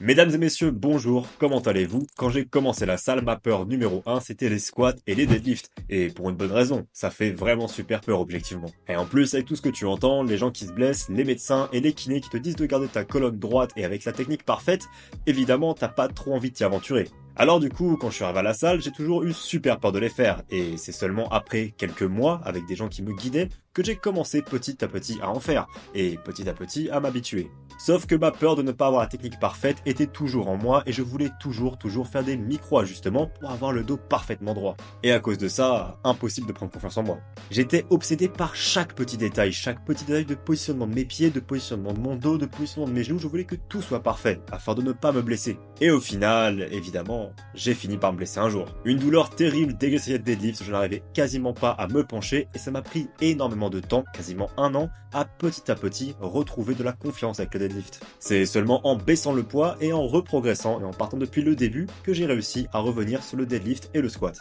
Mesdames et messieurs, bonjour, comment allez-vous? Quand j'ai commencé la salle, ma peur numéro 1, c'était les squats et les deadlifts. Et pour une bonne raison, ça fait vraiment super peur objectivement. Et en plus, avec tout ce que tu entends, les gens qui se blessent, les médecins et les kinés qui te disent de garder ta colonne droite et avec la technique parfaite, évidemment, t'as pas trop envie de t'y aventurer. Alors du coup, quand je suis arrivé à la salle, j'ai toujours eu super peur de les faire, et c'est seulement après quelques mois, avec des gens qui me guidaient, que j'ai commencé petit à petit à en faire, et petit à petit à m'habituer. Sauf que ma peur de ne pas avoir la technique parfaite était toujours en moi, et je voulais toujours faire des micro-ajustements pour avoir le dos parfaitement droit. Et à cause de ça, impossible de prendre confiance en moi. J'étais obsédé par chaque petit détail de positionnement de mes pieds, de positionnement de mon dos, de positionnement de mes genoux, je voulais que tout soit parfait, afin de ne pas me blesser. Et au final, évidemment, j'ai fini par me blesser un jour. Une douleur terrible dès que j'essayais de deadlift, je n'arrivais quasiment pas à me pencher et ça m'a pris énormément de temps, quasiment un an, à petit retrouver de la confiance avec le deadlift. C'est seulement en baissant le poids et en reprogressant et en partant depuis le début que j'ai réussi à revenir sur le deadlift et le squat.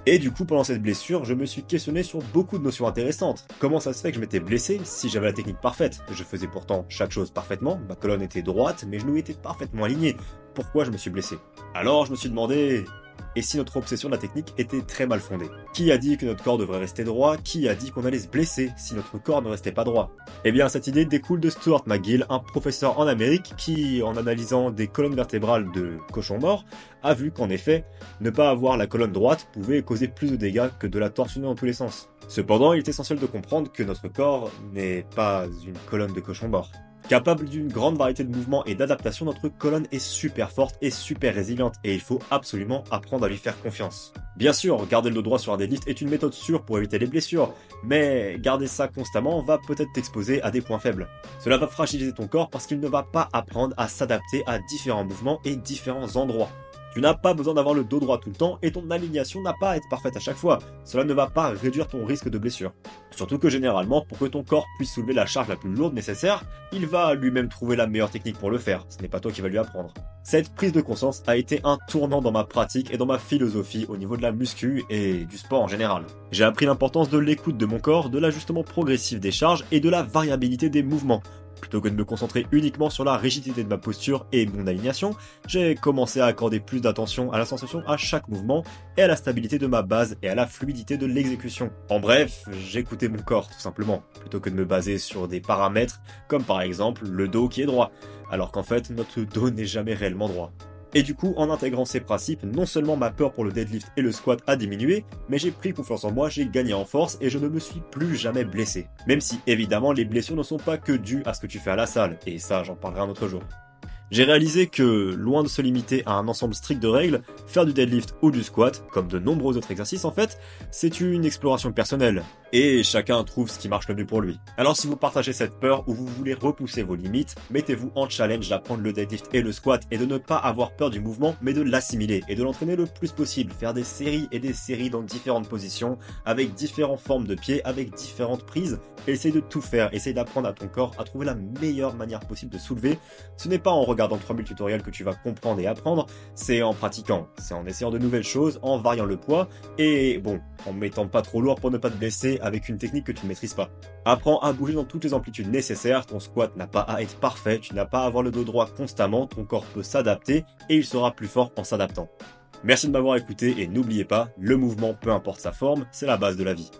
Et du coup, pendant cette blessure, je me suis questionné sur beaucoup de notions intéressantes. Comment ça se fait que je m'étais blessé si j'avais la technique parfaite? Je faisais pourtant chaque chose parfaitement, ma colonne était droite, mes genoux étaient parfaitement alignés. Pourquoi je me suis blessé? Alors je me suis demandé, et si notre obsession de la technique était très mal fondée? Qui a dit que notre corps devrait rester droit? Qui a dit qu'on allait se blesser si notre corps ne restait pas droit? Eh bien, cette idée découle de Stuart McGill, un professeur en Amérique qui, en analysant des colonnes vertébrales de cochons morts, a vu qu'en effet, ne pas avoir la colonne droite pouvait causer plus de dégâts que de la torsionner dans tous les sens. Cependant, il est essentiel de comprendre que notre corps n'est pas une colonne de cochons morts. Capable d'une grande variété de mouvements et d'adaptations, notre colonne est super forte et super résiliente et il faut absolument apprendre à lui faire confiance. Bien sûr, garder le dos droit sur un deadlift est une méthode sûre pour éviter les blessures, mais garder ça constamment va peut-être t'exposer à des points faibles. Cela va fragiliser ton corps parce qu'il ne va pas apprendre à s'adapter à différents mouvements et différents endroits. Tu n'as pas besoin d'avoir le dos droit tout le temps et ton alignation n'a pas à être parfaite à chaque fois. Cela ne va pas réduire ton risque de blessure. Surtout que généralement, pour que ton corps puisse soulever la charge la plus lourde nécessaire, il va lui-même trouver la meilleure technique pour le faire. Ce n'est pas toi qui vas lui apprendre. Cette prise de conscience a été un tournant dans ma pratique et dans ma philosophie au niveau de la muscu et du sport en général. J'ai appris l'importance de l'écoute de mon corps, de l'ajustement progressif des charges et de la variabilité des mouvements. Plutôt que de me concentrer uniquement sur la rigidité de ma posture et mon alignation, j'ai commencé à accorder plus d'attention à la sensation à chaque mouvement et à la stabilité de ma base et à la fluidité de l'exécution. En bref, j'écoutais mon corps tout simplement, plutôt que de me baser sur des paramètres comme par exemple le dos qui est droit, alors qu'en fait notre dos n'est jamais réellement droit. Et du coup, en intégrant ces principes, non seulement ma peur pour le deadlift et le squat a diminué, mais j'ai pris confiance en moi, j'ai gagné en force et je ne me suis plus jamais blessé. Même si évidemment les blessures ne sont pas que dues à ce que tu fais à la salle, et ça j'en parlerai un autre jour. J'ai réalisé que, loin de se limiter à un ensemble strict de règles, faire du deadlift ou du squat, comme de nombreux autres exercices en fait, c'est une exploration personnelle. Et chacun trouve ce qui marche le mieux pour lui. Alors si vous partagez cette peur ou vous voulez repousser vos limites, mettez-vous en challenge d'apprendre le deadlift et le squat et de ne pas avoir peur du mouvement, mais de l'assimiler et de l'entraîner le plus possible. Faire des séries et des séries dans différentes positions, avec différentes formes de pieds, avec différentes prises. Et essaye de tout faire, essaye d'apprendre à ton corps à trouver la meilleure manière possible de soulever. Ce n'est pas en regardant 3000 tutoriels que tu vas comprendre et apprendre, c'est en pratiquant, c'est en essayant de nouvelles choses, en variant le poids, et bon, en mettant pas trop lourd pour ne pas te blesser avec une technique que tu ne maîtrises pas. Apprends à bouger dans toutes les amplitudes nécessaires, ton squat n'a pas à être parfait, tu n'as pas à avoir le dos droit constamment, ton corps peut s'adapter, et il sera plus fort en s'adaptant. Merci de m'avoir écouté, et n'oubliez pas, le mouvement, peu importe sa forme, c'est la base de la vie.